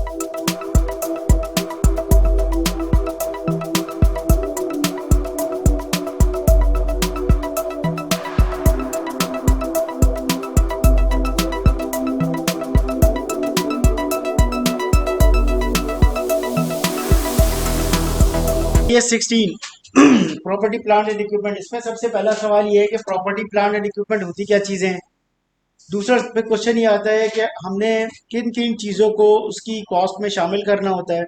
ये 16 property plant and equipment. इसमें सबसे पहला सवाल ये है कि प्रॉपर्टी प्लांट एंड इक्विपमेंट होती क्या चीजें हैं। दूसरा पे क्वेश्चन ये आता है कि हमने किन किन चीजों को उसकी कॉस्ट में शामिल करना होता है।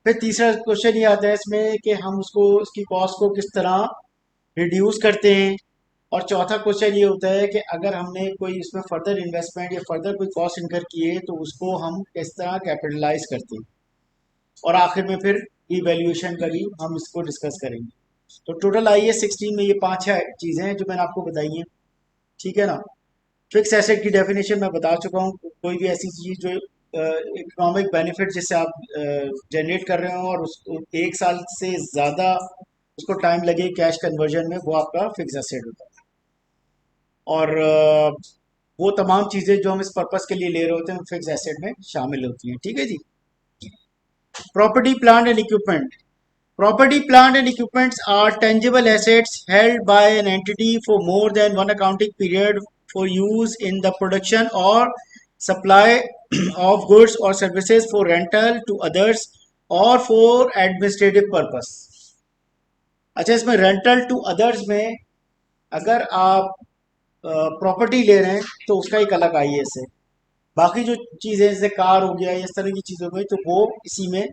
फिर तीसरा क्वेश्चन ये आता है इसमें कि हम उसको उसकी कॉस्ट को किस तरह रिड्यूस करते हैं। और चौथा क्वेश्चन ये होता है कि अगर हमने कोई इसमें फर्दर इन्वेस्टमेंट या फर्दर कोई कॉस्ट इनकर किए तो उसको हम किस तरह कैपिटलाइज करते हैं। और आखिर में फिर इवैल्यूएशन का भी हम इसको डिस्कस करेंगे। तो टोटल आई है 16 में ये 5 चीज़ें हैं जो मैंने आपको बताई हैं। ठीक है ना। फिक्स एसेट की डेफिनेशन मैं बता चुका हूँ। कोई भी ऐसी चीज़ जो इकोनॉमिक बेनिफिट जिससे आप जनरेट कर रहे हो और उसको 1 साल से ज़्यादा उसको टाइम लगे कैश कन्वर्जन में, वो आपका फिक्स एसेट होता है। और वो तमाम चीज़ें जो हम इस पर्पज़ के लिए ले रहे होते हैं फिक्स एसेट में शामिल होती हैं। ठीक है जी। Property plant and equipment. Property, plant, and equipments are tangible assets held by an entity for more than one accounting period for use in the production or supply of goods or services for rental to others or for administrative purpose. अच्छा, इसमें rental to others में अगर आप property ले रहे हैं तो उसका एक अलग आई है इससे। बाकी जो चीज़ें जैसे कार हो गया इस तरह की चीज़ों में तो वो इसी में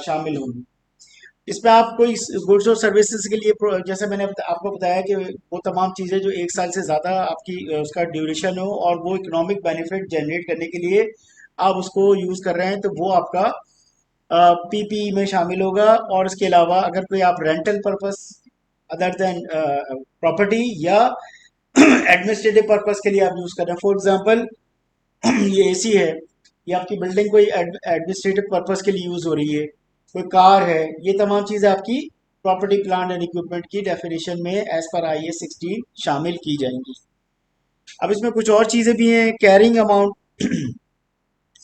शामिल होंगी। इसमें आप कोई गुड्स और सर्विसेज के लिए जैसे मैंने आपको बताया कि वो तमाम चीज़ें जो 1 साल से ज़्यादा आपकी उसका ड्यूरेशन हो और वो इकोनॉमिक बेनिफिट जनरेट करने के लिए आप उसको यूज़ कर रहे हैं तो वो आपका पीपीई में शामिल होगा। और इसके अलावा अगर कोई आप rental purpose other than property या एडमिनिस्ट्रेटिव पर्पस के लिए आप यूज़ कर रहे हैं, फॉर एग्जांपल ये एसी है, ये आपकी बिल्डिंग कोई एडमिनिस्ट्रेटिव पर्पस के लिए यूज़ हो रही है, कोई कार है, ये तमाम चीज़ें आपकी प्रॉपर्टी प्लांट एंड इक्विपमेंट की डेफिनेशन में एज पर IAS 16 शामिल की जाएंगी। अब इसमें कुछ और चीज़ें भी हैं। Carrying amount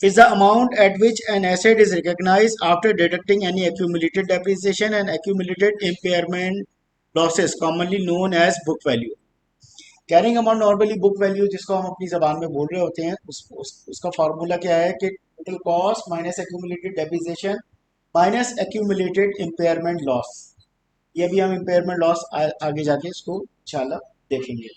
is the amount at which an asset is recognized after deducting any accumulated depreciation and accumulated impairment losses commonly known as book value। Carrying amount normally book value जिसको हम अपनी जबान में बोल रहे होते हैं उसका फार्मूला क्या है कि total cost minus accumulated depreciation minus accumulated impairment loss. ये भी हम इम्पेयरमेंट लॉस आगे जाके इसको इंशाल्लाह देखेंगे।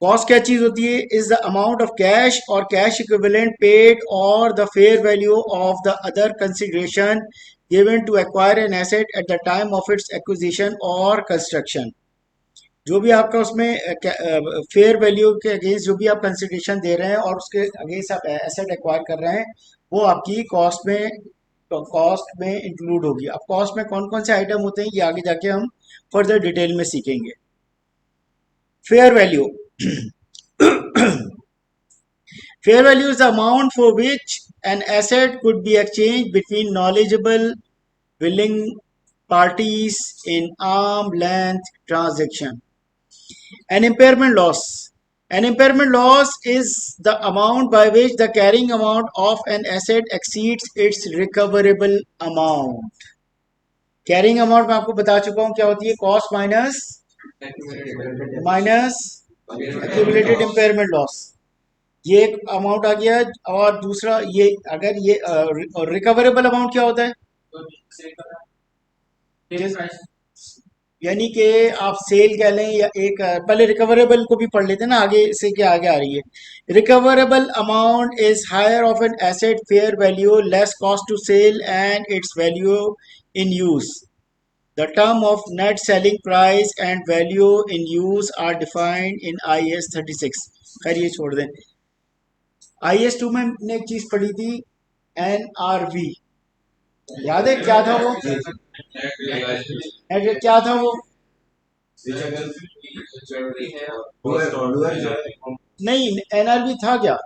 कॉस्ट क्या चीज होती है? Is the amount of cash और कैश इक्विवेलेंट पेड और the fair value of the other consideration given to acquire an asset at the time of its acquisition और कंस्ट्रक्शन। जो भी आपका उसमें फेयर वैल्यू के अगेंस्ट जो भी आप कंसिडरेशन दे रहे हैं और उसके अगेंस्ट आप एसेट एक्वायर कर रहे हैं वो आपकी कॉस्ट में इंक्लूड होगी। अब कॉस्ट में कौन कौन से आइटम होते हैं ये आगे जाके हम फर्दर डिटेल में सीखेंगे। Fair value fair value is the amount for which an asset could be exchange between knowledgeable willing parties in arm length transaction. An impairment loss. An impairment loss is the amount by which the carrying amount of an asset exceeds its recoverable amount. Carrying amount मैं आपको बता चुका हूँ क्या होती है, cost minus accumulated impairment loss. ये एक अमाउंट आ गया। और दूसरा ये अगर ये रिकवरेबल अमाउंट क्या होता है? यानी कि आप सेल कह लें या एक पहले रिकवरेबल को भी पढ़ लेते हैं ना, आगे से क्या आगे आ रही है। Recoverable amount is higher of an asset fair value less cost to sell and its value in use. The term of net selling price and value in use are defined in IAS 36। खैर ये छोड़ दें। IAS 2 में हमने एक चीज पढ़ी थी, NRV, याद है क्या था वो? क्या था वो? नहीं, NRV था क्या?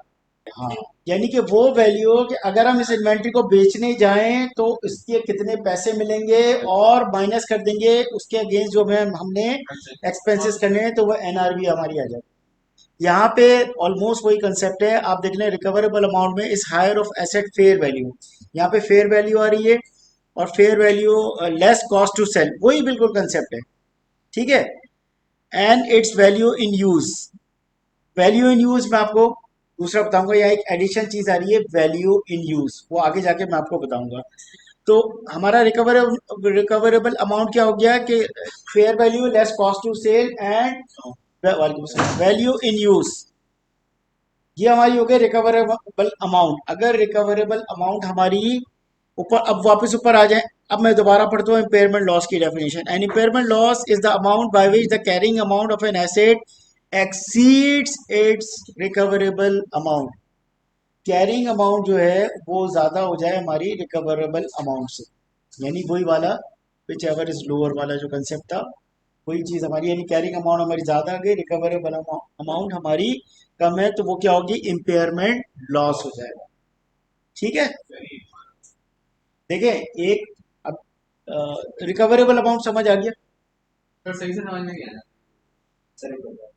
हाँ, यानी कि वो वैल्यू कि अगर हम इस इन्वेंट्री को बेचने जाएं तो इसके कितने पैसे मिलेंगे और माइनस कर देंगे उसके अगेंस्ट जो हमने एक्सपेंसेस करने हैं तो वो NRV हमारी आ जाए। यहाँ पे ऑलमोस्ट वही कंसेप्ट है, आप देख लें रिकवरेबल अमाउंट में इस higher of asset fair value, यहाँ पे फेयर वैल्यू आ रही है और fair value less cost to sell, वही बिल्कुल कंसेप्ट है, ठीक है। And its value in use, value in use मैं आपको दूसरा बताऊंगा, या एक एडिशन चीज आ रही है वैल्यू इन यूज, वो आगे जाके मैं आपको बताऊंगा। तो हमारा रिकवरेबल अमाउंट क्या हो गया कि fair value less cost to sell and value in use, ये हमारी हो गई रिकवरेबल अमाउंट। अगर रिकवरेबल अमाउंट हमारी ऊपर, अब वापस ऊपर आ जाए, अब मैं दोबारा पढ़ता हूँ इम्पेयरमेंट लॉस की definition. An impairment loss is the amount by which the carrying amount of an asset exceeds its recoverable amount, carrying amount जो है वो ज्यादा हो जाए हमारी रिकवरेबल अमाउंट से, यानी वही वाला विच एवर इज लोअर वाला जो कंसेप्ट था, वही चीज हमारी, यानी कैरिंग अमाउंट हमारी ज्यादा आ गई, रिकवरेबल अमाउंट हमारी कम है, तो वो क्या होगी, इम्पेयरमेंट लॉस हो जाएगा, ठीक है। देखिए एक, अब रिकवरेबल अमाउंट समझ आ गया सर सही से समझ में नहीं आया।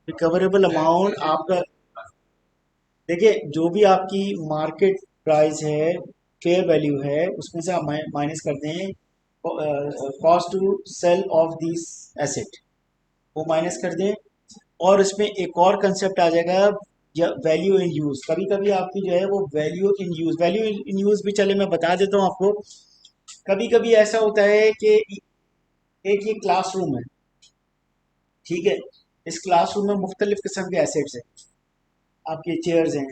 रिकवरेबल अमाउंट आपका, देखिए जो भी आपकी मार्केट प्राइस है, फेयर वैल्यू है, उसमें से आप माइनस करते हैं cost to sell of this asset, वो माइनस कर दें। और इसमें एक और कंसेप्ट आ जाएगा, या वैल्यू इन यूज, कभी कभी आपकी जो है वो value in use, value in use भी चले मैं बता देता हूँ आपको। कभी कभी ऐसा होता है कि एक ये क्लासरूम है, ठीक है, इस क्लासरूम में मुख्तलिफ किस्म के एसेट्स हैं, आपके चेयर्स हैं,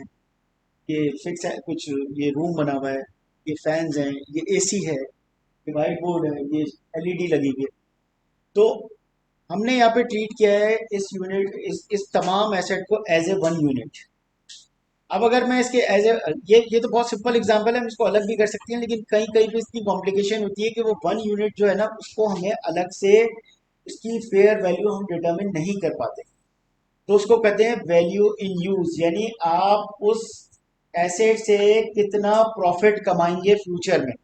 ये फिक्स है कुछ, ये रूम बना हुआ है, ये फैंस हैं, ये एसी है, ये वाइट बोर्ड है, ये एलईडी लगी हुई है। तो हमने यहाँ पे ट्रीट किया है इस यूनिट, इस तमाम एसेट को एज ए वन यूनिट। अब अगर मैं इसके एज ए, ये तो बहुत सिंपल एग्जांपल है, हम इसको अलग भी कर सकते हैं, लेकिन कहीं कहीं पे इसकी कॉम्प्लिकेशन होती है कि वो वन यूनिट जो है ना, उसको हमें अलग से उसकी फेयर वैल्यू हम डिटरमिन नहीं कर पाते, तो उसको कहते हैं वैल्यू इन यूज, यानी आप उस एसेट से कितना प्रॉफिट कमाएंगे फ्यूचर में,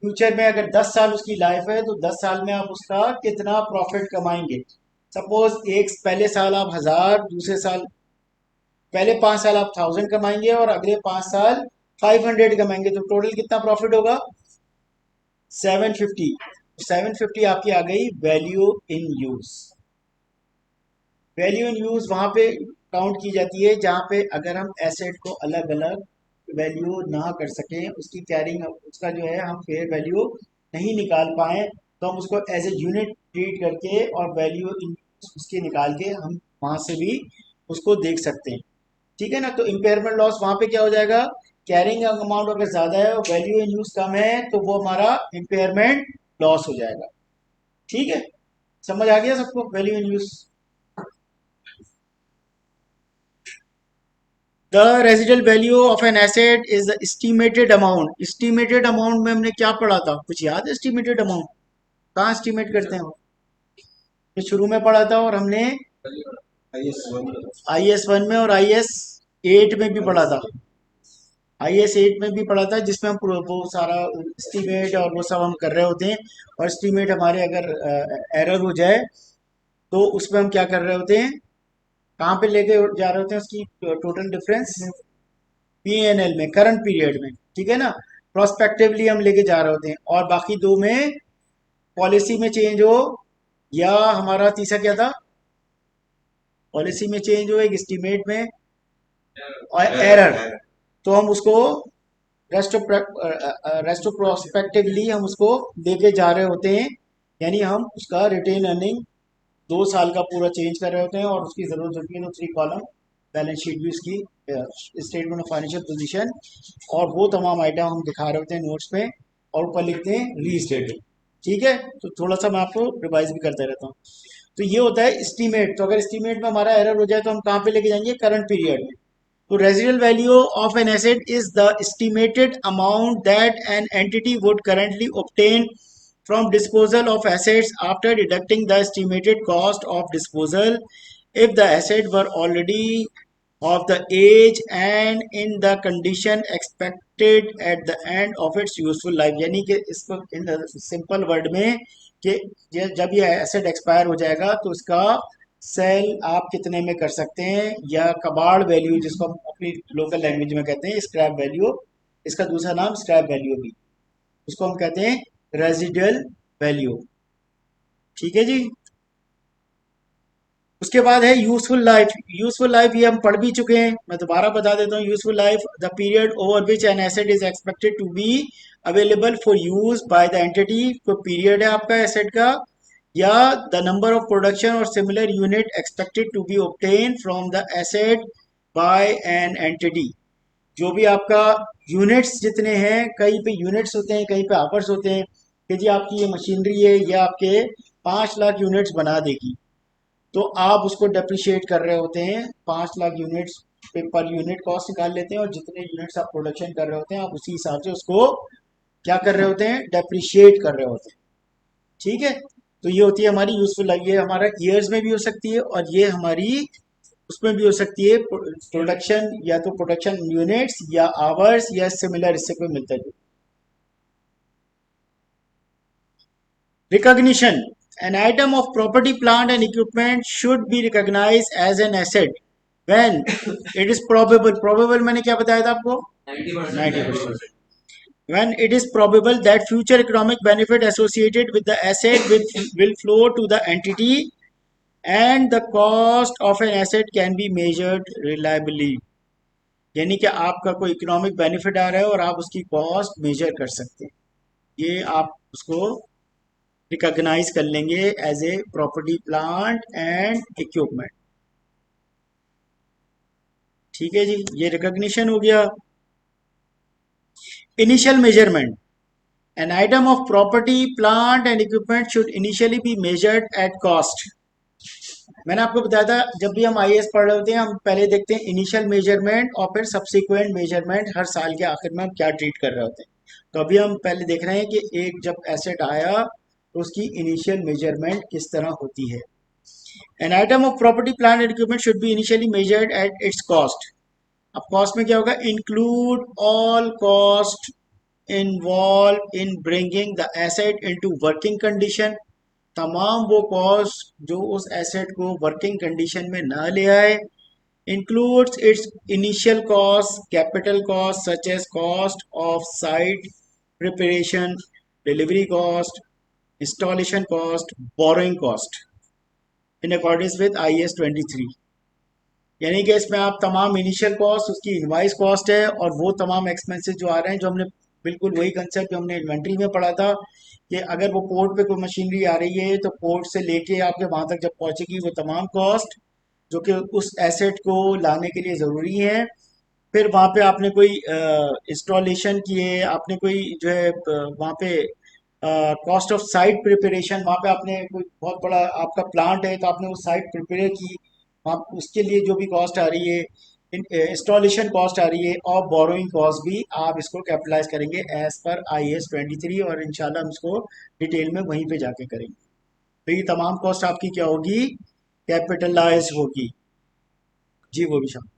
फ्यूचर में अगर 10 साल उसकी लाइफ है तो 10 साल में आप उसका कितना प्रॉफिट कमाएंगे। सपोज एक पहले साल आप 1000, दूसरे साल, पहले 5 साल आप 1000 कमाएंगे और अगले 5 साल 500 कमाएंगे, तो टोटल कितना प्रॉफिट होगा, 750। 750 आपकी आ गई value in use. Value in use वहां पे काउंट की जाती है जहां पे अगर हम एसेट को अलग अलग वैल्यू ना कर सकें, उसकी कैरिंग, उसका जो है हम फेयर वैल्यू नहीं निकाल पाए, तो हम उसको एज ए यूनिट ट्रीट करके और वैल्यू इन उसके निकाल के हम वहां से भी उसको देख सकते हैं, ठीक है ना। तो इम्पेयरमेंट लॉस वहां पे क्या हो जाएगा, कैरिंग अमाउंट अगर ज्यादा है और वैल्यू इन यूज कम है, तो वो हमारा इम्पेयरमेंट लॉस हो जाएगा, ठीक है। समझ आ गया सबको value in use. The residual value of an asset is the estimated amount, estimated amount में हमने क्या पढ़ा था, कुछ याद है एस्टिमेटेड अमाउंट, कहाँ एस्टिमेट करते हैं, ये शुरू में पढ़ा था और हमने IS 1 में और IS 8 में भी पढ़ा था, IS 8 में भी पढ़ा था, जिसमें हम वो सारा एस्टीमेट और वो सब हम कर रहे होते हैं, और एस्टीमेट हमारे अगर एरर हो जाए तो उसमें हम क्या कर रहे होते हैं, कहाँ पे लेके जा रहे होते हैं उसकी टोटल डिफरेंस, PNL में, करंट पीरियड में, ठीक है ना। प्रोस्पेक्टिवली हम लेके जा रहे होते हैं, और बाकी दो में पॉलिसी में चेंज हो, या हमारा तीसरा क्या था, पॉलिसी में चेंज हो, एक एस्टीमेट में, और एरर, तो हम उसको रेस्टो प्रोस्पेक्टिवली हम उसको लेके जा रहे होते हैं, यानी हम उसका रिटेन अर्निंग 2 साल का पूरा चेंज कर रहे होते हैं, और उसकी जरूरत होती है तो 3 कॉलम बैलेंस शीट भी उसकी, स्टेटमेंट ऑफ फाइनेंशियल पोजीशन, और वो तमाम आइटम हम दिखा रहे होते हैं नोट्स में, और ऊपर लिखते हैं रीस्टेटेड, ठीक है। तो थोड़ा सा मैं आपको रिवाइज भी करते रहता हूँ। तो ये होता है एस्टीमेट, तो अगर एस्टीमेट में हमारा एरर हो जाए तो हम कहाँ पे लेके जाएंगे, करंट पीरियड में। तो residual value of an asset is the estimated amount that an entity would currently obtain from disposal of assets after deducting the estimated cost of disposal if the asset were already of the age and in the condition expected at the end of its useful life, यानी कि इसको in simple word में कि जब ये asset expire हो जाएगा तो इसका सेल आप कितने में कर सकते हैं, या कबाड़ वैल्यू जिसको हम अपनी लोकल लैंग्वेज में कहते हैं स्क्रैप वैल्यू, इसका दूसरा नाम स्क्रैप वैल्यू भी, उसको हम कहते हैं रेजिडुअल वैल्यू। ठीक है जी। उसके बाद है यूजफुल लाइफ। यूजफुल लाइफ ये हम पढ़ भी चुके हैं, मैं दोबारा बता देता हूँ। Useful life the period over which an asset is expected to be available for use by the entity. कोई पीरियड है आपका एसेट का, या द नंबर ऑफ प्रोडक्शन और similar unit expected to be obtain from the asset by an entity. जो भी आपका units जितने हैं, कहीं पे यूनिट्स होते हैं, कहीं पे आवर्स होते हैं, कि जी आपकी ये मशीनरी है, ये आपके 5 लाख यूनिट्स बना देगी, तो आप उसको डेप्रिशिएट कर रहे होते हैं 5 लाख यूनिट्स पे, पर यूनिट कॉस्ट निकाल लेते हैं, और जितने यूनिट्स आप प्रोडक्शन कर रहे होते हैं आप उसी हिसाब से उसको क्या कर रहे होते हैं, डेप्रिशिएट कर रहे होते हैं। ठीक है। तो ये होती है हमारी यूजफुल लाइफ। ये हमारा ईयर्स में भी हो सकती है, और ये हमारी उसमें भी हो सकती है, प्रोडक्शन या तो प्रोडक्शन यूनिट्स या आवर्स या सिमिलर, इससे कोई मिलता है। Recognition. An item of property, plant and equipment should be recognized as an asset when it is probable. Probable मैंने क्या बताया था आपको? 90%. 90%. When it is probable that future economic benefit associated with the asset will flow to the entity, and the cost of an asset can be measured reliably. यानी कि आपका कोई economic benefit आ रहा है और आप उसकी कॉस्ट मेजर कर सकते हैं, ये आप उसको रिकॉग्नाइज कर लेंगे as a property, plant and equipment. ठीक है जी, ये रिकॉग्निशन हो गया। Initial measurement. An item of property, plant and equipment should initially be measured at cost. मैंने आपको बताया था जब भी हम आईएएस पढ़ रहे होते हैं, हम पहले देखते हैं इनिशियल मेजरमेंट और फिर सब्सिक्वेंट मेजरमेंट, हर साल के आखिर में हम क्या ट्रीट कर रहे होते हैं। तो अभी हम पहले देख रहे हैं कि एक जब एसेट आया तो उसकी इनिशियल मेजरमेंट किस तरह होती है। N item of property, plant and equipment should be initially measured at its cost. अब कॉस्ट में क्या होगा, include all cost involve in bringing the asset into working condition. तमाम वो कॉस्ट जो उस एसेट को वर्किंग कंडीशन में ना ले आए। Includes its initial cost, capital cost such as cost of site preparation, delivery cost, installation cost, borrowing cost in accordance with IAS 23। यानी कि इसमें आप तमाम इनिशियल कॉस्ट, उसकी इनवाइस कॉस्ट है, और वो तमाम एक्सपेंसेस जो आ रहे हैं, जो हमने बिल्कुल वही कंसेप्ट जो हमने इन्वेंट्री में पढ़ा था, कि अगर वो पोर्ट पे कोई मशीनरी आ रही है तो पोर्ट से लेके आपके वहां तक जब पहुंचेगी वो तमाम कॉस्ट जो कि उस एसेट को लाने के लिए ज़रूरी है। फिर वहाँ पे आपने कोई इंस्टॉलेशन किए, आपने कोई जो है वहाँ पे कॉस्ट ऑफ साइट प्रिपरेशन, वहाँ पे आपने कोई बहुत बड़ा आपका प्लांट है तो आपने वो साइट प्रिपेयर की, वहाँ उसके लिए जो भी कॉस्ट आ रही है, इंस्टॉलेशन कॉस्ट आ रही है, और बोरोइंग कॉस्ट भी आप इसको कैपिटलाइज करेंगे एज पर IAS 23, और इंशाल्लाह हम इसको डिटेल में वहीं पे जाके करेंगे। तो ये तमाम कॉस्ट आपकी क्या होगी, कैपिटलाइज होगी जी। वो भी शामिल।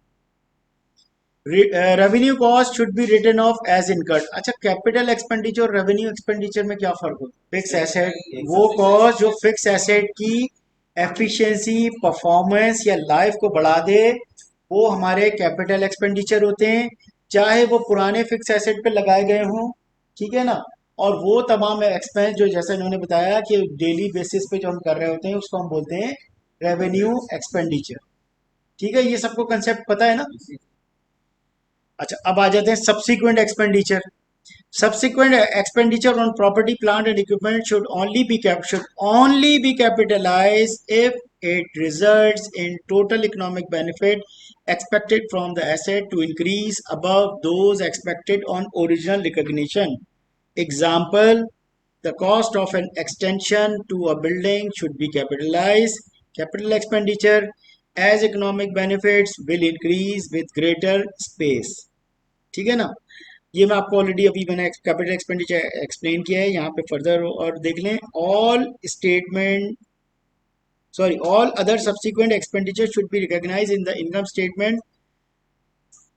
Revenue cost should be written off as incurred. अच्छा, कैपिटल एक्सपेंडिचर और रेवेन्यू एक्सपेंडिचर में क्या फर्क होता है? फिक्स एसेट वो कॉस्ट जो फिक्स एसेट की एफिशिएंसी, परफॉर्मेंस या लाइफ को बढ़ा दे, वो हमारे कैपिटल एक्सपेंडिचर होते हैं, चाहे वो पुराने फिक्स एसेट पे लगाए गए हों। ठीक है ना। और वो तमाम एक्सपेंस जो जैसे इन्होंने बताया कि डेली बेसिस पे जो हम कर रहे होते हैं उसको हम बोलते हैं रेवेन्यू एक्सपेंडिचर। ठीक है, ये सबको कंसेप्ट पता है ना। अच्छा, अब आ जाते हैं subsequent expenditure. Subsequent expenditure on property, plant, and equipment should only be capitalized if it results in total economic benefit expected from the asset to increase above those expected on original recognition. Example: the cost of an extension to a building should be capitalized. Capital expenditure as economic benefits will increase with greater space. ठीक है ना। ये मैं आपको already अभी मैंने capital expenditure explain किया है, यहाँ पे फर्दर और देख लें। All other subsequent expenditure should be recognised in the income statement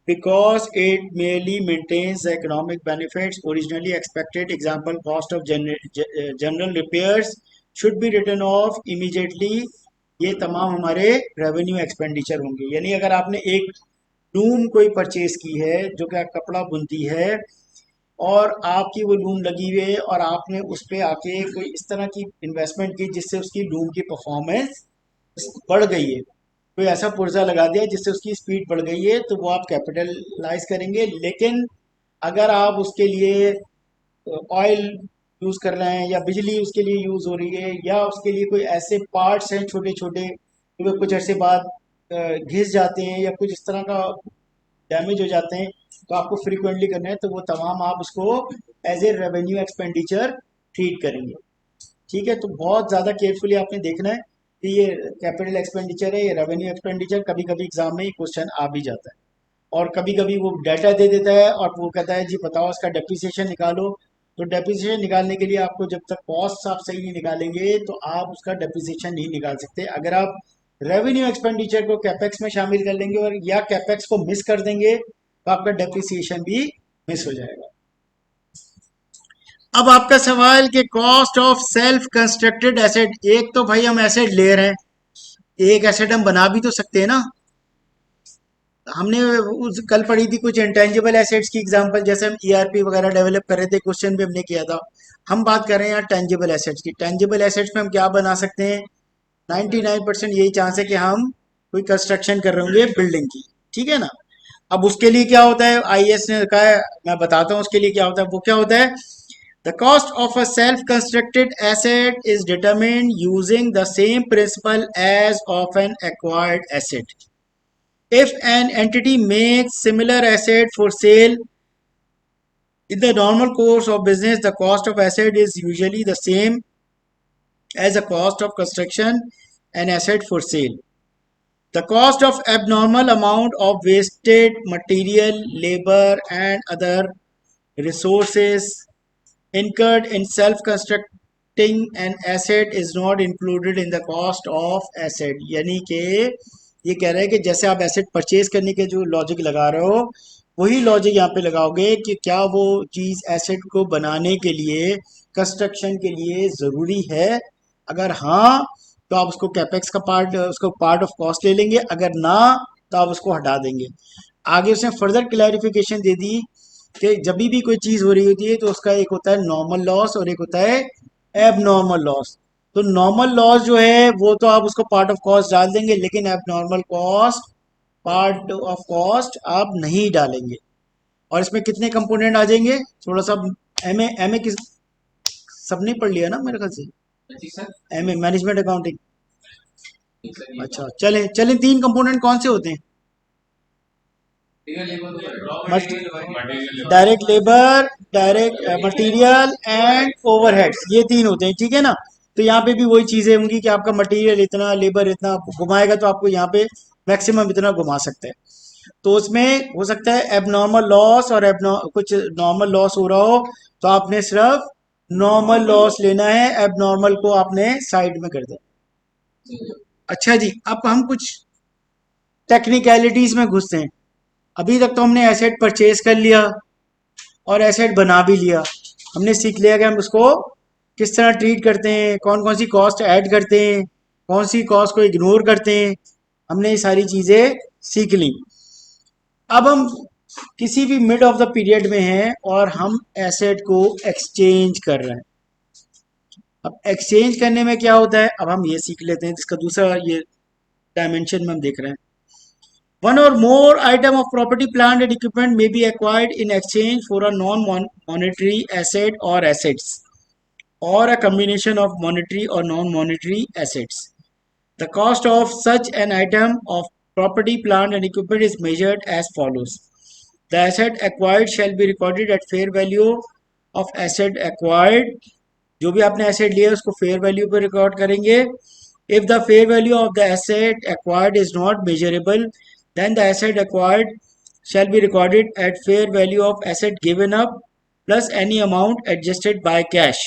because it merely maintains the economic benefits originally expected. Example: cost of general repairs should be written off immediately ये तमाम हमारे revenue expenditure होंगे। यानी अगर आपने एक loom कोई purchase की है जो कि कपड़ा बुनती है, और आपकी वो लूम लगी हुई है और आपने उस पे आके कोई इस तरह की इन्वेस्टमेंट की जिससे उसकी लूम की परफॉर्मेंस बढ़ गई है, कोई ऐसा पुर्जा लगा दिया जिससे उसकी स्पीड बढ़ गई है, तो वो आप कैपिटलाइज करेंगे। लेकिन अगर आप उसके लिए ऑयल यूज़ कर रहे हैं या बिजली उसके लिए यूज़ हो रही है या उसके लिए कोई ऐसे पार्ट्स हैं छोटे छोटे जो कुछ अरसे बाद घिस जाते हैं या कुछ इस तरह का डैमेज हो जाते हैं, तो आपको फ्रीक्वेंटली करना है, तो वो तमाम आप उसको as a revenue expenditure treat करेंगे। ठीक है, तो बहुत ज़्यादा केयरफुली आपने देखना है कि ये कैपिटल एक्सपेंडिचर है, ये रेवेन्यू एक्सपेंडिचर। कभी कभी एग्जाम में क्वेश्चन आ भी जाता है, और कभी कभी वो डाटा दे देता है और वो कहता है जी बताओ इसका डेप्रिसिएशन निकालो। तो डेप्रिसिएशन निकालने के लिए आपको जब तक कॉस्ट आप सही नहीं निकालेंगे तो आप उसका डेप्रिसिएशन नहीं निकाल सकते। अगर आप रेवेन्यू एक्सपेंडिचर को कैपेक्स में शामिल कर लेंगे और या कैपेक्स को मिस कर देंगे तो आपका डेप्रिसिएशन भी मिस हो जाएगा। अब आपका सवाल कि cost of self constructed asset, एक तो भाई हम एसेट ले रहे हैं, एक एसेट हम बना भी तो सकते हैं ना। हमने उस कल पढ़ी थी कुछ इंटेंजिबल एसेट्स की एग्जांपल, जैसे हम ईआरपी वगैरह डेवलप कर रहे थे, क्वेश्चन भी हमने किया था। हम बात कर रहे हैं यहाँ टेंजिबल एसेट्स की। टेंजिबल एसेट्स में हम क्या बना सकते हैं? 99% यही चांस है कि हम कोई कंस्ट्रक्शन कर रहे होंगे बिल्डिंग की। ठीक है ना। अब उसके लिए क्या होता है, आईएएस ने रखा है, मैं बताता हूँ उसके लिए क्या होता है। वो क्या होता है? The cost of a self constructed asset is determined using the same principle as of an acquired asset. If an entity makes similar asset for sale in the normal course of business, the cost of asset is usually the same as the cost of construction an asset for sale. The cost of abnormal amount of wasted material, labor, and other resources incurred in self-constructing an asset is not included in the cost of asset। यानी कि ये कह रहे हैं कि जैसे आप asset purchase करने के जो लॉजिक लगा रहे हो, वही लॉजिक यहाँ पे लगाओगे कि क्या वो चीज़ एसेट को बनाने के लिए, कंस्ट्रक्शन के लिए ज़रूरी है। अगर हाँ, तो आप उसको कैपेक्स का पार्ट, उसको पार्ट ऑफ कॉस्ट ले लेंगे। अगर ना, तो आप उसको हटा देंगे। आगे उसने फर्दर क्लैरिफिकेशन दे दी कि जब भी कोई चीज़ हो रही होती है तो उसका एक होता है नॉर्मल लॉस और एक होता है एब नॉर्मल लॉस। तो नॉर्मल लॉस जो है वो तो आप उसको पार्ट ऑफ कॉस्ट डाल देंगे, लेकिन एब normal cost, part of cost आप नहीं डालेंगे। और इसमें कितने कंपोनेंट आ जाएंगे? थोड़ा सा एम ए किस सबने पढ़ लिया ना मेरे ख्याल से, जी sir. M A management accounting. जी सर, ये अच्छा, चलें चलें, तीन कंपोनेंट कौन से होते हैं? मटेरियल लेबर तो material direct labour, direct material and overheads, ये तीन होते हैं। ठीक है ना। तो यहाँ पे भी वही चीजें होंगी कि आपका मटेरियल इतना, लेबर इतना घुमाएगा तो आपको यहाँ पे मैक्सिमम इतना घुमा सकते हैं। तो उसमें हो सकता है एबनॉर्मल लॉस और कुछ नॉर्मल लॉस हो रहा हो, तो आपने सिर्फ नॉर्मल लॉस लेना है, एबनॉर्मल को आपने साइड में कर देना। अच्छा जी, अब हम कुछ टेक्निकलिटीज में घुसते हैं। अभी तक तो हमने एसेट परचेज कर लिया और एसेट बना भी लिया। हमने सीख लिया कि हम उसको किस तरह ट्रीट करते हैं, कौन कौन सी कॉस्ट ऐड करते हैं, कौन सी कॉस्ट को इग्नोर करते हैं। हमने ये सारी चीज़ें सीख ली। अब हम किसी भी मिड ऑफ द पीरियड में हैं और हम एसेट को एक्सचेंज कर रहे हैं। अब एक्सचेंज करने में क्या होता है, अब हम ये सीख लेते हैं। जिसका दूसरा ये डायमेंशन में हम देख रहे हैं, one or more item of property, plant and equipment may be acquired in exchange for a non-monetary asset or assets, or a combination of monetary or non-monetary assets. The cost of such an item of property, plant and equipment is measured as follows. The asset acquired shall be recorded at fair value of asset acquired. जो भी आपने asset लिया है उसको fair value पे record करेंगे। If the fair value of the asset acquired is not measurable, then the asset acquired shall be recorded at fair value of asset given up plus any amount adjusted by cash।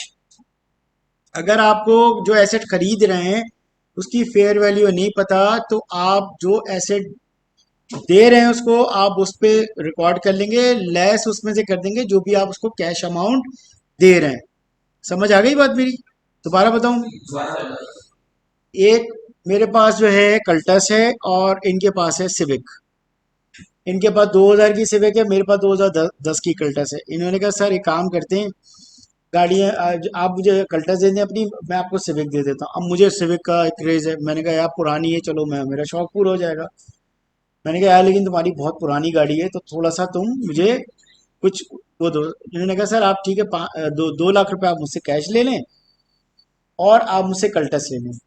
अगर आपको जो asset खरीद रहे हैं उसकी fair value नहीं पता, तो आप जो एसेट दे रहे हैं उसको आप उस पर रिकॉर्ड कर लेंगे, लेस उसमें से कर देंगे जो भी आप उसको कैश अमाउंट दे रहे हैं। समझ आ गई बात मेरी? दोबारा बताऊं? एक मेरे पास जो है कल्टस है और इनके पास है सिविक। इनके पास 2000 की सिविक है, मेरे पास 2010 की कल्टस है। इन्होंने कहा सर एक काम करते हैं, गाड़ियाँ आप मुझे कल्टस दे दें अपनी, मैं आपको सिविक दे देता हूँ। अब मुझे सिविक का एक क्रेज़ है, मैंने कहा यार पुरानी है, चलो मैं मेरा शौक पूरा हो जाएगा। मैंने कहा यार लेकिन तुम्हारी बहुत पुरानी गाड़ी है, तो थोड़ा सा तुम मुझे कुछ वो दो। इन्होंने कहा सर आप ठीक है, 2 लाख रुपए आप मुझसे कैश ले लें और आप मुझसे कल्टस ले लें।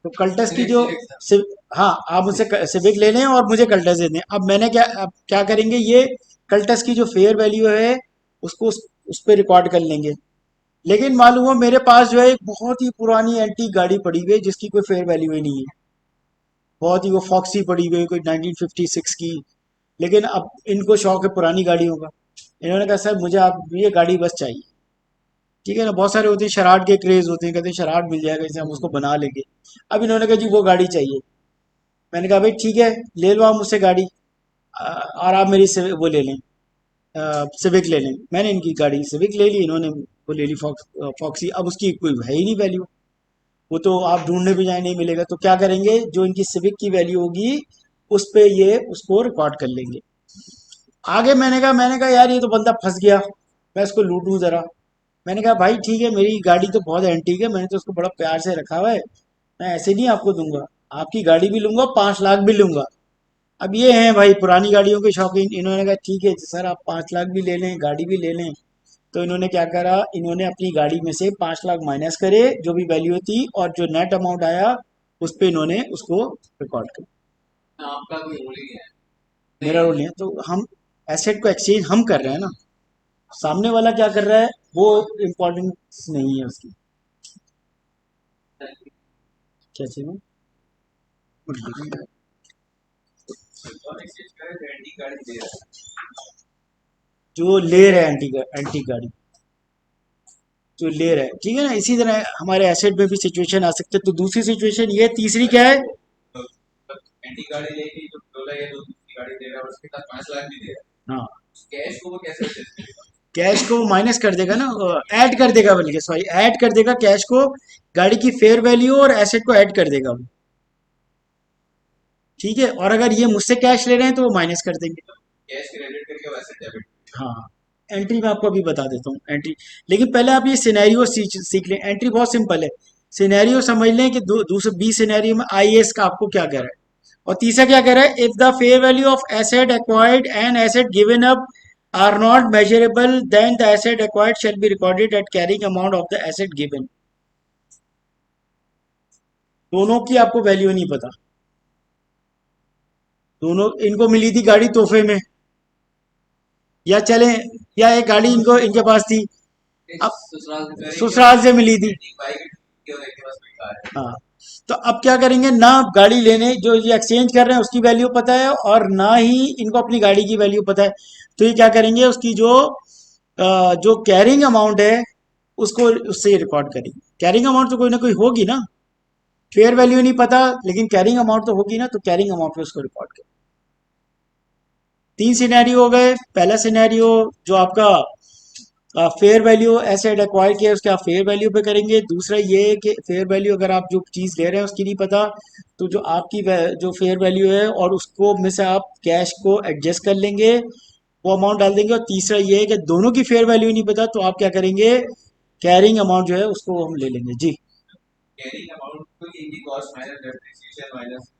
तो कल्टस की जो सिव हाँ, आप मुझसे सिविक ले लें और मुझे कल्टस दे दें। अब मैंने क्या, अब क्या करेंगे, ये कल्टस की जो फेयर वैल्यू है उसको उस पर रिकॉर्ड कर लेंगे। लेकिन मालूम हो मेरे पास जो है एक बहुत ही पुरानी एंटीक गाड़ी पड़ी हुई है जिसकी कोई फेयर वैल्यू ही नहीं है। बहुत ही वो फॉक्सी पड़ी हुई है कोई 1956 की। लेकिन अब इनको शौक है पुरानी गाड़ियों का। इन्होंने कहा सर मुझे आप ये गाड़ी बस चाहिए। ठीक है ना, बहुत सारे होते हैं शराट के क्रेज होते हैं, कहते हैं शराट मिल जाएगा इसे हम उसको बना लेंगे। अब इन्होंने कहा जी वो गाड़ी चाहिए। मैंने कहा भाई ठीक है, ले लो आप मुझसे गाड़ी, और आप मेरी वो ले लें, सिविक ले लें। मैंने इनकी गाड़ी सिविक ले ली, इन्होंने वो ले ली फॉक्सी। अब उसकी कोई है ही नहीं वैल्यू, वो तो आप ढूंढने भी जाए नहीं मिलेगा। तो क्या करेंगे, जो इनकी सिविक की वैल्यू होगी उस पे ये उसको रिकॉर्ड कर लेंगे। आगे मैंने कहा यार ये तो बंदा फंस गया, मैं इसको लूटूं जरा। मैंने कहा भाई ठीक है, मेरी गाड़ी तो बहुत एंटीक है, मैंने तो उसको बड़ा प्यार से रखा हुआ है, मैं ऐसे नहीं आपको दूंगा। आपकी गाड़ी भी लूंगा, 5 लाख भी लूंगा। अब ये हैं भाई पुरानी गाड़ियों के शौकीन, इन्होंने कहा ठीक है सर आप 5 लाख भी ले लें, गाड़ी भी ले लें। तो इन्होंने क्या करा, इन्होंने अपनी गाड़ी में से 5 लाख माइनस करे जो भी वैल्यू थी, और जो नेट अमाउंट आया उस पे इन्होंने उसको रिकॉर्ड कर। आपका कोई रोल ही नहीं है। मेरा रोल नहीं है, तो हम एसेट को एक्सचेंज हम कर रहे हैं ना, सामने वाला क्या कर रहा है वो इम्पोर्टेंस नहीं है उसकी। क्या चाहिए? और एक्सचेंज करे तो एंटी गाड़ी दे रहा है। जो ले रहे हैं एंटी गाड़ी, जो ले रहे हैं, ठीक है ना। इसी तरह हमारे एसेट में भी सिचुएशन आ सकते हैं। तो दूसरी सिचुएशन ये, तीसरी क्या है? एंटी गाड़ी लेगी जो डोला या जो दूसरी गाड़ी दे रहा है और उसके साथ 5 लाख भी दे रहा हाँ, है, कैश को वो कैसे एक्सेस करेगा? कैश को माइनस कर देगा ना, ऐड कर देगा, बल्कि सॉरी ऐड कर देगा कैश को, गाड़ी की फेयर वैल्यू और एसेट को ऐड कर देगा वो। ठीक है, और अगर ये मुझसे कैश ले रहे हैं तो वो माइनस कर देंगे। कैश क्रेडिट करके वैसे डेबिट। हाँ, एंट्री में आपको अभी बता देता हूँ एंट्री। लेकिन पहले आप ये सिनेरियो सीख लें। एंट्री बहुत सिंपल है, सिनेरियो समझ लें कि दूसरे बी सिनेरियो में आईएएस का आपको क्या कह रहा है, और तीसरा क्या कह रहा है, if the fair value of asset acquired and asset given up are not measurable then the asset acquired shall be recorded at carrying amount of the asset given. दोनों की आपको वैल्यू नहीं पता, दोनों इनको मिली थी गाड़ी तोहफे में, या चले, या एक गाड़ी इनको इनके पास थी, अब ससुराल से मिली थी। हाँ, तो अब क्या करेंगे ना, गाड़ी लेने जो ये एक्सचेंज कर रहे हैं उसकी वैल्यू पता है, और ना ही इनको अपनी गाड़ी की वैल्यू पता है। तो ये क्या करेंगे, उसकी जो कैरिंग अमाउंट है उसको उससे रिकॉर्ड करेंगे। कैरिंग अमाउंट तो कोई ना कोई होगी ना, फेयर वैल्यू नहीं पता लेकिन कैरिंग अमाउंट तो होगी ना, तो कैरिंग अमाउंट पे उसको रिकॉर्ड करें। 3 सिनेरियो हो गए। पहला सिनेरियो जो आपका फेयर वैल्यू एसेट एक्वायर किया उसके आप फेयर वैल्यू पे करेंगे। दूसरा ये है कि फेयर वैल्यू अगर आप जो चीज़ ले रहे हैं उसकी नहीं पता, तो जो आपकी जो फेयर वैल्यू है और उसको में से आप कैश को एडजस्ट कर लेंगे, वो अमाउंट डाल देंगे। और तीसरा ये है कि दोनों की फेयर वैल्यू नहीं पता, तो आप क्या करेंगे, कैरिंग अमाउंट जो है उसको हम ले लेंगे जी। कैरिंग अमाउंट को इनकी cost minus depreciation minus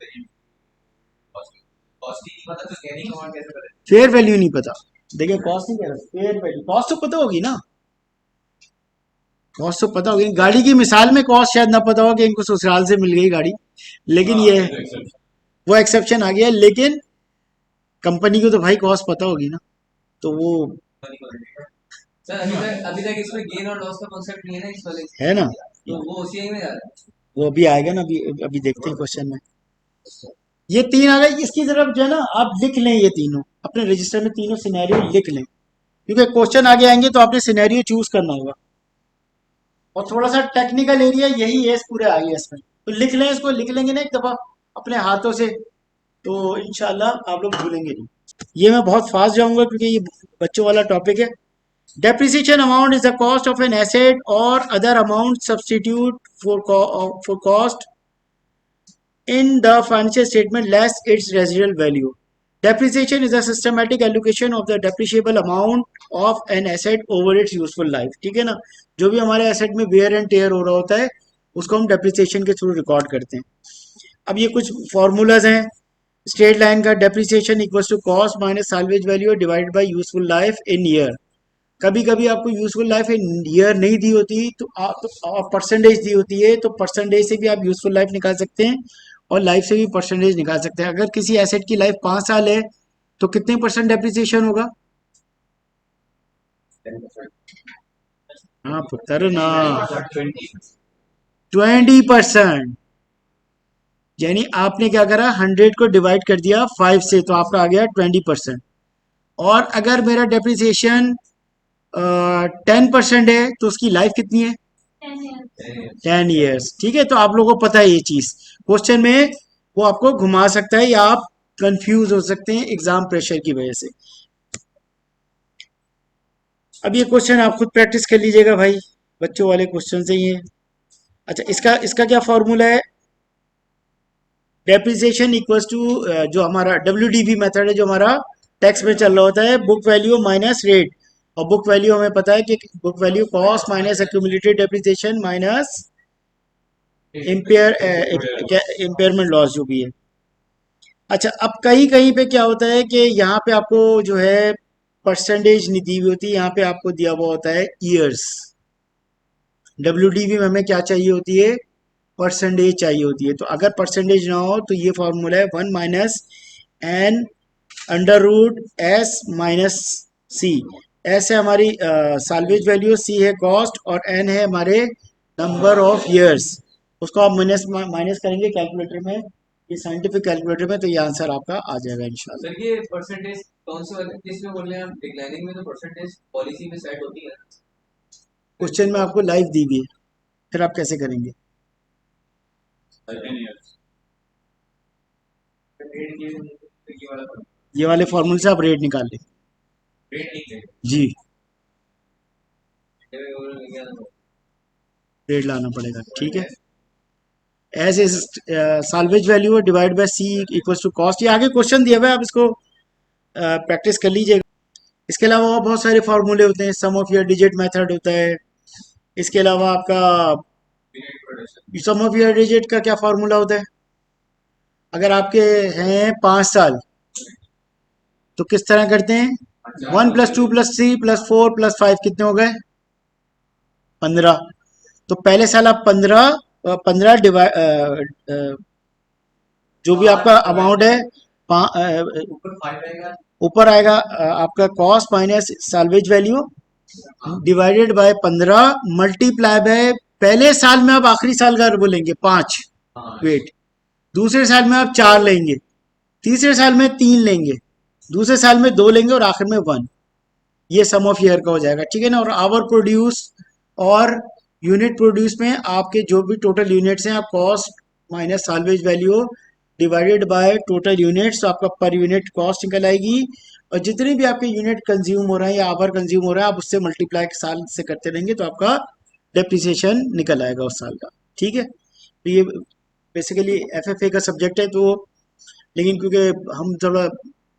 cost, cost ही नहीं पता तो कैरिंग अमाउंट कैसे करें? फेयर वैल्यू नहीं पता, देखिए कॉस्ट नहीं कह रहा, फेयर वैल्यू, कॉस्ट तो पता होगी ना, कॉस्ट तो पता होगी। गाड़ी की मिसाल में कॉस्ट शायद ना पता हो कि इनको ससुराल से मिल गई गाड़ी, लेकिन हाँ, ये ये तो एक्सेप्शन। वो एक्सेप्शन आ गया। लेकिन कंपनी को तो भाई कॉस्ट पता होगी ना, तो वो सर अभी तक इसमें गेन और लॉस का कॉन्सेप्ट नहीं है ना इस वाले, है ना, तो वो उसी में जा रहा है। वो अभी आएगा ना, अभी अभी देखते हैं क्वेश्चन में। ये 3 आ गए, इसकी तरफ जो है ना आप लिख लें, ये तीनों अपने रजिस्टर में तीनों सिनेरियो लिख लें, क्योंकि क्वेश्चन आगे आएंगे तो आपने सिनेरियो चूज करना होगा। और थोड़ा सा टेक्निकल एरिया यही है इस पूरे आईएएस में, तो लिख लें, इसको लिख लेंगे ना एक दफा अपने हाथों से, तो इंशाल्लाह आप लोग भूलेंगे नहीं। ये मैं बहुत फास्ट जाऊंगा क्योंकि ये बच्चों वाला टॉपिक है। Depreciation amount is the cost of an asset or other amount substitute for cost in the financial statement less its residual value. Depreciation is a systematic allocation of the depreciable amount of an asset over its useful life. ठीक है ना, जो भी हमारे asset में where and tear हो रहा होता है उसको हम डेप्रिसिएशन के थ्रू रिकॉर्ड करते हैं. अब ये कुछ फॉर्मूलाज हैं. स्ट्रेट लाइन का depreciation equals to cost minus salvage value divided by useful life in year. कभी कभी आपको यूजफुल लाइफ इन ईयर नहीं दी होती तो आप परसेंटेज दी होती है, तो परसेंटेज से भी आप यूजफुल लाइफ निकाल सकते हैं और लाइफ से भी परसेंटेज निकाल सकते हैं. अगर किसी एसेट की लाइफ 5 साल है तो कितने परसेंट डेप्रिसिएशन होगा? हाँ पुत्र ना, 20%. यानी आपने क्या करा, 100 को डिवाइड कर दिया 5 से तो आपका आ गया 20%. और अगर मेरा डेप्रिसिएशन 10% है तो उसकी लाइफ कितनी है? 10 years. ठीक है, तो आप लोगों को पता है ये चीज. क्वेश्चन में वो आपको घुमा सकता है या आप कंफ्यूज हो सकते हैं एग्जाम प्रेशर की वजह से. अब ये क्वेश्चन आप खुद प्रैक्टिस कर लीजिएगा भाई, बच्चों वाले क्वेश्चन से ही है. अच्छा, इसका इसका क्या फॉर्मूला है? डेप्रिसिएशन इक्वल्स टू जो हमारा WDV मेथड है, जो हमारा टैक्स में चल रहा होता है, बुक वैल्यू माइनस रेट. और बुक वैल्यू हमें पता है कि book value cost minus accumulated depreciation minus impairment loss जो भी है. अच्छा, अब कहीं कहीं पे क्या होता है कि यहाँ पे आपको जो है परसेंटेज नहीं दी हुई होती, यहाँ पे आपको दिया हुआ होता है ईयर्स. WDV में हमें क्या चाहिए होती है? परसेंटेज चाहिए होती है. तो अगर परसेंटेज ना हो तो ये फॉर्मूला है 1 minus N under root S minus C. S है हमारी साल्वेज वैल्यू, सी है कॉस्ट और एन है हमारे नंबर ऑफ ईयर्स. उसको आप माइनस माइनस करेंगे कैलकुलेटर में, ये साइंटिफिक कैलकुलेटर में, तो ये आंसर आपका आ जाएगा इंशाल्लाह. सर ये परसेंटेज कौन से वाले किस में बोल रहे हैं आप? डिक्लाइनिंग में तो परसेंटेज पॉलिसी में सेट होती है. क्वेश्चन में आपको लाइफ दी हुई है, फिर आप कैसे करेंगे? ये वाले फॉर्मूले से आप रेट निकाल लें. जी, रेट लाना पड़ेगा. ठीक है, as is salvage value divide by C equals to cost. ये आगे क्वेश्चन दिया हुआ है, आप इसको प्रैक्टिस कर लीजिएगा. इसके अलावा और बहुत सारे फार्मूले होते हैं. सम ऑफ योर डिजिट मेथड होता है. इसके अलावा आपका सम ऑफ योर डिजिट का क्या फार्मूला होता है? अगर आपके हैं 5 साल तो किस तरह करते हैं? 1 + 2 + 3 + 4 + 5 कितने हो गए? 15. तो पहले साल आप 15 डिवाइड जो भी आपका अमाउंट है ऊपर 5 आएगा, ऊपर आएगा आपका cost minus salvage value divided bye 15 multiply by पहले साल में आप आखिरी साल का बोलेंगे 5 वेट, दूसरे साल में आप 4 लेंगे, तीसरे साल में 3 लेंगे, दूसरे साल में 2 लेंगे और आखिर में 1. ये सम ऑफ ईयर का हो जाएगा. ठीक है ना. और आवर प्रोड्यूस और यूनिट प्रोड्यूस में आपके जो भी टोटल यूनिट्स हैं, आप cost minus salvage value divided by total units, तो आपका पर यूनिट कॉस्ट निकल आएगी. और जितने भी आपके यूनिट कंज्यूम हो रहे हैं या आवर कंज्यूम हो रहा है, आप उससे मल्टीप्लाई साल से करते रहेंगे तो आपका डेप्रिसिएशन निकल आएगा उस साल का. ठीक है, तो ये बेसिकली FFA का सब्जेक्ट है. तो लेकिन क्योंकि हम थोड़ा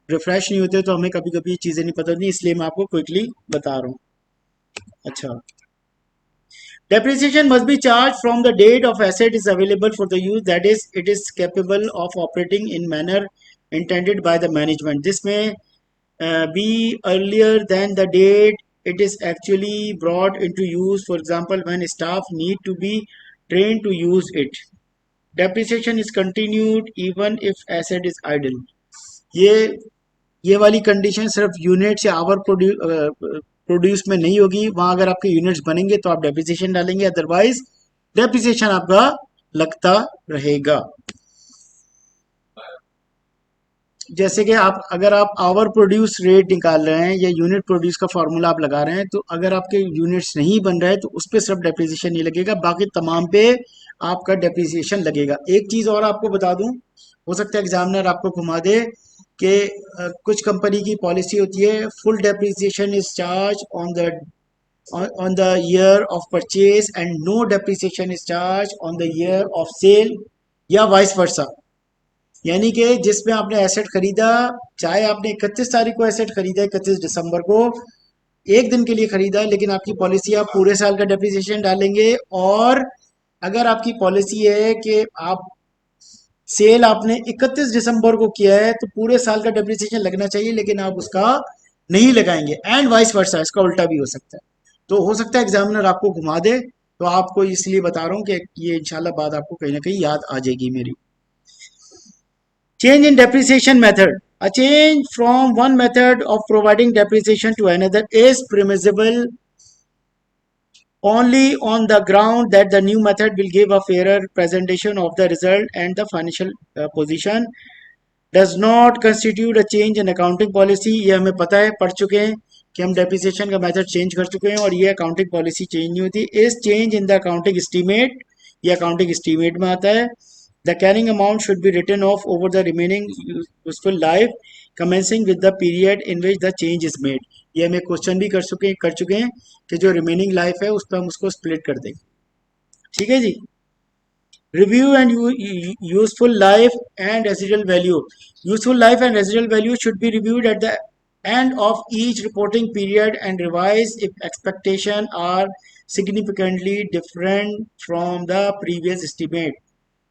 रिफ्रेश नहीं होते तो हमें कभी कभी चीज़ें नहीं पता होती, इसलिए मैं आपको क्विकली बता रहा हूँ. अच्छा, depreciation must be charged from the date of asset is available for the use, that is it is capable of operating in manner intended by the management. This may be earlier than the date it is actually brought into use. For example, when staff need to be trained to use it. Depreciation is continued even if asset is idle. ये वाली condition सिर्फ units या our produce में नहीं होगी. वहां अगर आपके यूनिट्स बनेंगे तो आप डेप्रिसिएशन डालेंगे, अदरवाइज डेप्रिसिएशन आपका लगता रहेगा. जैसे कि आप अगर आप आवर प्रोड्यूस रेट निकाल रहे हैं या यूनिट प्रोड्यूस का फॉर्मूला आप लगा रहे हैं, तो अगर आपके यूनिट्स नहीं बन रहे तो उस पर सिर्फ डेप्रिसिएशन नहीं लगेगा, बाकी तमाम पे आपका डेप्रिसिएशन लगेगा. एक चीज़ और आपको बता दूं, हो सकता है एग्जामिनर आपको घुमा दे कि कुछ कंपनी की पॉलिसी होती है full depreciation is charge on the year of purchase and no depreciation is charged on the year of sale. या वाइस वर्सा, यानी कि जिसमें आपने एसेट खरीदा, चाहे आपने 31 तारीख को एसेट खरीदा, 31 दिसंबर को, एक दिन के लिए खरीदा है, लेकिन आपकी पॉलिसी आप पूरे साल का डेप्रिसिएशन डालेंगे। और अगर आपकी पॉलिसी है कि आप सेल आपने 31 दिसंबर को किया है तो पूरे साल का डेप्रिसिएशन लगना चाहिए, लेकिन आप उसका नहीं लगाएंगे। एंड वाइस वर्सा, इसका उल्टा भी हो सकता है। तो हो सकता है एग्जामिनर आपको घुमा दे, तो आपको इसलिए बता रहा हूँ कि ये इंशाल्लाह बात आपको कहीं ना कहीं याद आ जाएगी मेरी। Change in depreciation method. A change from one method of providing depreciation to another is permissible only on the ground that the new method will give a fairer presentation of the result and the financial position. Does not constitute a change in accounting policy. ये हमें पता है, पढ़ चुके हैं कि हम depreciation का मेथड चेंज कर चुके हैं और ये अकाउंटिंग पॉलिसी चेंज नहीं होती। इस change in the accounting estimate, ये अकाउंटिंग एस्टीमेट में आता है। The carrying amount should be written off over the remaining useful life commencing with the period in which the change is made. ये हमें question भी कर चुके हैं कि जो रिमेनिंग लाइफ है उस पर हम उसको स्प्लिट कर देंगे। ठीक है जी। Review and useful life and residual value. Useful life and residual value should be reviewed at the end of each reporting period and revised if expectations are significantly different from the previous estimate.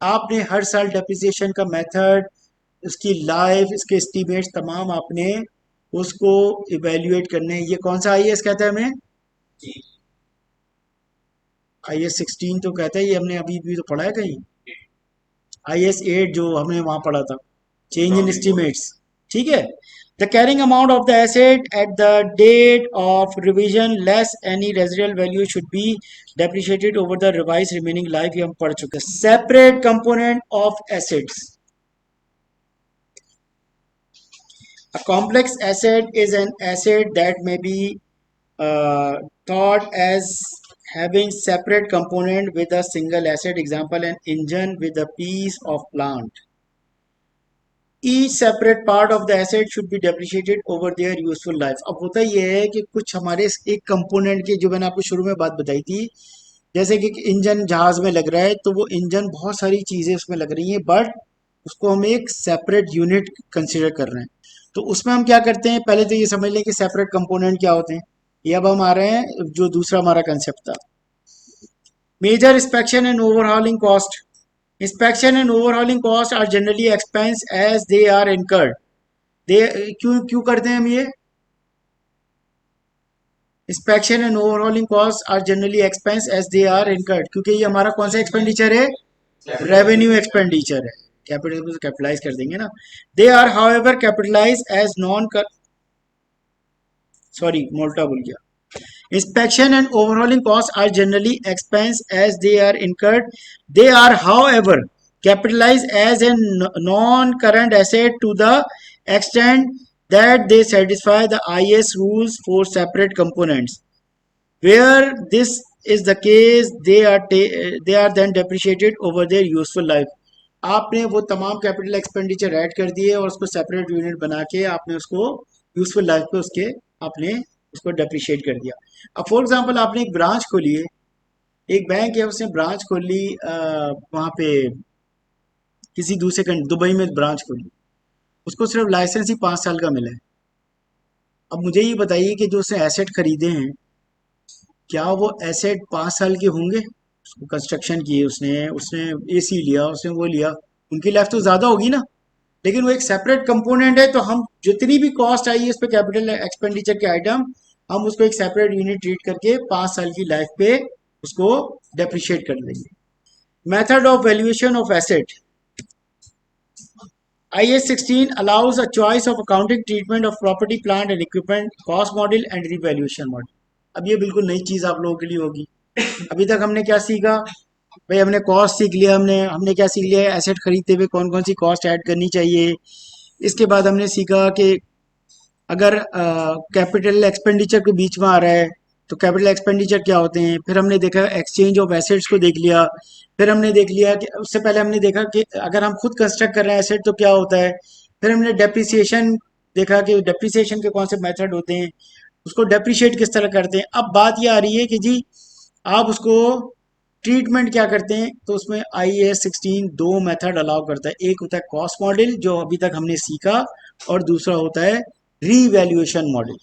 आपने हर साल depreciation का method, उसकी life, इसके estimates तमाम आपने उसको evaluate करने हैं। ये कौन सा आईएएस कहता है हमें? आईएएस 16 तो कहता है, ये हमने अभी भी तो पढ़ा है कहीं। आईएएस 8 जो हमने वहां पढ़ा था, चेंज इन एस्टीमेट्स। ठीक है। The carrying amount of the asset at the date of revision less any residual value should be depreciated over the revise remaining life, ये हम पढ़ चुके हैं। Separate component of assets. A complex asset is an asset that may be thought as having separate component with a single asset. Example, an engine with a piece of plant. Each separate part of the asset should be depreciated over their useful life. अब होता ये है कि कुछ हमारे एक component के, जो मैंने आपको शुरू में बात बताई थी, जैसे कि इंजन जहाज में लग रहा है, तो वो इंजन बहुत सारी चीजें उसमें लग रही हैं, बट उसको हम एक सेपरेट यूनिट कंसिडर कर रहे हैं। तो उसमें हम क्या करते हैं, पहले तो ये समझ लें कि सेपरेट कंपोनेंट क्या होते हैं। ये अब हम आ रहे हैं जो दूसरा हमारा कंसेप्ट था, major inspection and overhauling cost. Inspection and overhauling cost are generally expense as they are incurred. They क्यों क्यों करते हैं हम ये? Inspection and overhauling cost are generally expense as they are incurred, क्योंकि ये हमारा कौन सा एक्सपेंडिचर है? रेवेन्यू एक्सपेंडिचर है। कैपिटल कैपिटलाइज कर देंगे ना। They are however capitalize as non sorry मोल्टा बोल गया। Inspection and overhauling costs are generally expense as they are incurred. They are, however, capitalized as a non-current asset to the extent that they satisfy the IAS rules for separate components. Where this is the case, they are then depreciated over their useful life. आपने वो तमाम capital expenditure add कर दिए और उसको separate unit बना के आपने उसको यूजफुल लाइफ पे उसके आपने उसको डेप्रिशिएट कर दिया। अब फॉर एग्जांपल आपने एक ब्रांच खोली है, एक बैंक है, उसने ब्रांच खोली वहाँ पे किसी दूसरे कंट्री, दुबई में ब्रांच खोली, उसको सिर्फ लाइसेंस ही 5 साल का मिला है। अब मुझे ये बताइए कि जो उसने एसेट खरीदे हैं, क्या वो एसेट 5 साल के होंगे? कंस्ट्रक्शन की उसने उसने एसी लिया, उसने वो लिया, उनकी लाइफ तो ज़्यादा होगी ना। लेकिन वो एक सेपरेट कंपोनेंट है, तो हम जितनी भी कॉस्ट आई है इस पे कैपिटल एक्सपेंडिचर के आइटम, हम उसको एक सेपरेट यूनिट ट्रीट करके 5 साल की लाइफ पे उसको डेप्रिशिएट कर देंगे। Method of valuation of asset. IAS 16 allows a choice of accounting treatment of property, plant and equipment, cost model and revaluation model. अब ये बिल्कुल नई चीज़ आप लोगों के लिए होगी। अभी तक हमने क्या सीखा भाई? हमने कॉस्ट सीख लिया, हमने क्या सीख लिया? एसेट खरीदते हुए कौन कौन सी कॉस्ट ऐड करनी चाहिए। इसके बाद हमने सीखा कि अगर कैपिटल एक्सपेंडिचर के बीच में आ रहा है तो कैपिटल एक्सपेंडिचर क्या होते हैं। फिर हमने देखा एक्सचेंज ऑफ एसेट्स को देख लिया। फिर हमने देख लिया कि उससे पहले हमने देखा कि अगर हम खुद कंस्ट्रक्ट कर रहे हैं एसेट तो क्या होता है। फिर हमने डेप्रिसिएशन देखा कि डेप्रिसिएशन के कौन से मेथड होते हैं, उसको डेप्रिशिएट किस तरह करते हैं। अब बात ये आ रही है कि जी आप उसको ट्रीटमेंट क्या करते हैं, तो उसमें IAS 16 दो मेथड अलाउ करता है। एक होता है कॉस्ट मॉडल जो अभी तक हमने सीखा, और दूसरा होता है रीवैल्यूएशन मॉडल।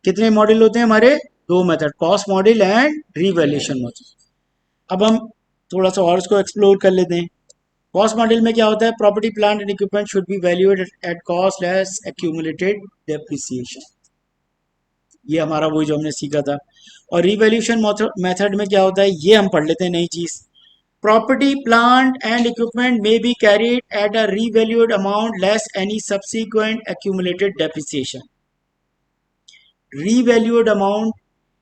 कितने मॉडल होते हैं हमारे? दो method, cost model and revaluation model. अब हम थोड़ा सा और इसको एक्सप्लोर कर लेते हैं। कॉस्ट मॉडल में क्या होता है? Property plant and equipment should be valued at cost less accumulated depreciation. ये हमारा वही जो हमने सीखा था। और रिवैल्यूएशन मेथड में क्या होता है, ये हम पढ़ लेते हैं नई चीज। प्रॉपर्टी प्लांट एंड इक्विपमेंट में be carried at a revalued amount less any subsequent accumulated depreciation. Revalued amount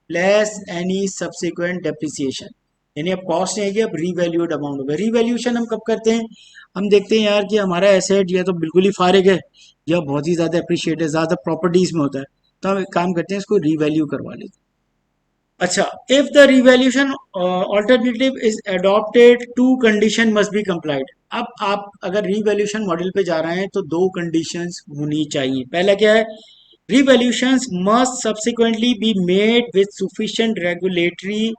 less any subsequent depreciation, यानी अब कॉस्ट नहीं आएगी, अब रीवैल्यूड अमाउंट होगा। रीवैल्यूएशन हम कब करते हैं? हम देखते हैं यार कि हमारा एसेट या तो बिल्कुल ही फारिग है या बहुत ही ज़्यादा अप्रिशिएट है, ज़्यादा प्रॉपर्टीज में होता है, तो हम एक काम करते हैं, इसको रीवैल्यू करवा लेते हैं। अच्छा, if the revaluation alternative is adopted, two condition must be complied. अब आप अगर रिवैल्यूएशन मॉडल पे जा रहे हैं तो दो कंडीशंस होनी चाहिए। पहला क्या है? Revaluations must subsequently be made with sufficient regulatory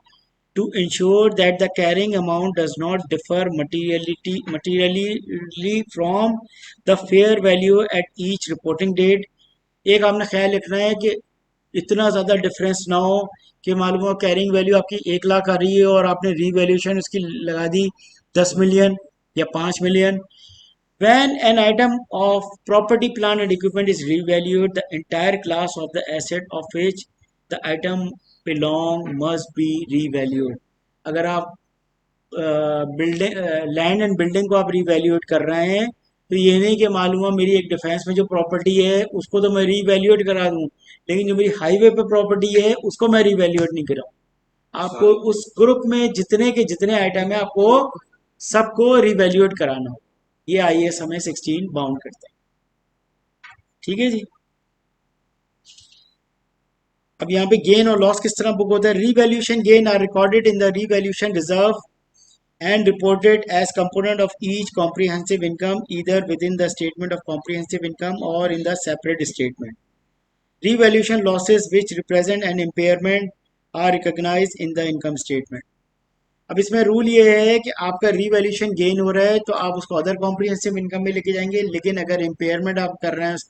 to ensure that the carrying amount does not differ materially from the fair value at each reporting date। एक आपने ख्याल रखना है कि इतना ज़्यादा डिफरेंस ना हो कि मालूम हो कैरिंग वैल्यू आपकी 1 लाख आ रही है और आपने रीवैल्यूएशन उसकी लगा दी 10 मिलियन या 5 million. When an item of property, plant and equipment is revalued, the entire class of the asset of which the item belong must be revalued। अगर आप बिल्डिंग लैंड एंड बिल्डिंग को आप रिवैल्यूएट कर रहे हैं, तो ये नहीं कि मालूम हुआ मेरी एक डिफेंस में जो प्रॉपर्टी है उसको तो मैं रिवैल्यूएट करा दूं, लेकिन जो मेरी हाईवे पे प्रॉपर्टी है उसको मैं रिवैल्यूएट नहीं कराऊं। आपको उस ग्रुप में जितने के जितने आइटम है आपको सबको रिवैल्यूएट कराना हो। ये IAS हमें 16 बाउंड करता है। ठीक है जी। अब यहाँ पे गेन और लॉस किस तरह बुक होता है? Revaluation gain are recorded in the revaluation reserve and reported as component of each comprehensive income either within the statement of comprehensive income or in the separate statement। Revaluation losses which represent an impairment are recognized in the income statement। अब इसमें rule ये है कि आपका revaluation gain हो रहा है तो आप उसको अदर कॉम्प्रिहेंसिव इनकम में लेके जाएंगे, लेकिन अगर इम्पेयरमेंट आप कर रहे हैं उस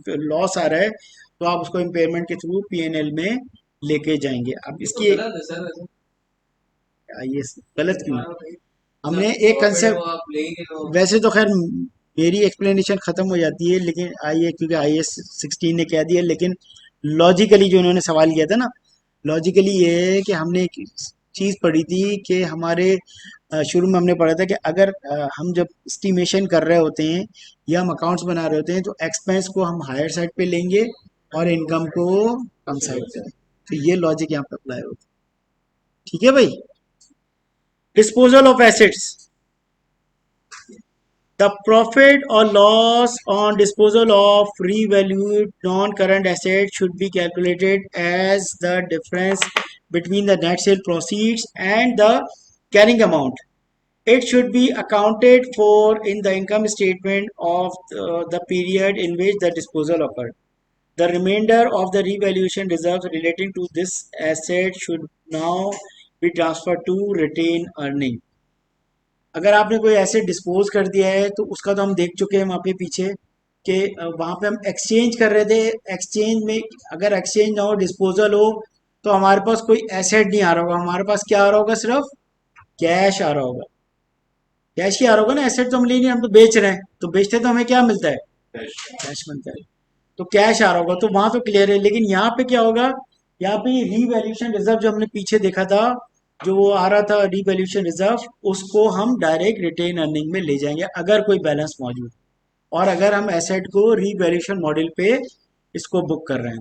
पर लॉस आ रहा है तो आप उसको इम्पेयरमेंट के थ्रू PNL में लेके जाएंगे। अब तो इसकी गलत है सर वैसे। ये गलत क्यों है? हाँ भाई, हमने जब एक प्रॉफिट हो कंसेप्ट, आप लेंगे तो वैसे तो खैर मेरी एक्सप्लेनेशन खत्म हो जाती है, लेकिन आइए क्योंकि IAS 16 ने कह दिया, लेकिन लॉजिकली जो उन्होंने सवाल किया था ना, लॉजिकली ये है कि हमने एक चीज़ पढ़ी थी कि हमारे शुरू में हमने पढ़ा था कि अगर हम जब एस्टिमेशन कर रहे होते हैं या हम अकाउंट्स बना रहे होते हैं तो एक्सपेंस को हम हायर साइड पे लेंगे और इनकम को कम साइड पे। तो ये लॉजिक यहाँ पे अप्लाई होता है। ठीक है भाई। Disposal of assets, the profit or loss on disposal of revalued non-current assets should be calculated as the difference between the net sale proceeds and the carrying amount. It should be accounted for in the income statement of the period in which the disposal occurred. The remainder of the revaluation reserves relating to this asset should now be transferred to retained earning। अगर आपने कोई asset dispose कर दिया है तो उसका तो हम देख चुके हैं वहाँ पे पीछे कि वहाँ पे हम एक्सचेंज कर रहे थे। एक्सचेंज में अगर एक्सचेंज ना हो, डिस्पोजल हो, तो हमारे पास कोई एसेट नहीं आ रहा होगा, हमारे पास क्या आ रहा होगा? सिर्फ कैश आ रहा होगा। कैश ही आ रहा होगा ना, एसेट तो हम ले नहीं, हम तो बेच रहे हैं, तो बेचते तो हमें क्या मिलता है? कैश मिलता है। तो कैश आ रहा होगा, तो वहां तो क्लियर है। लेकिन यहाँ पे क्या होगा? यहाँ पे रीवैल्यूएशन रिजर्व जो हमने पीछे देखा था, जो वो आ रहा था रीवैल्यूएशन रिजर्व, उसको हम डायरेक्ट रिटेन अर्निंग में ले जाएंगे अगर कोई बैलेंस मौजूद, और अगर हम एसेट को रीवैल्यूएशन मॉडल पे इसको बुक कर रहे हैं।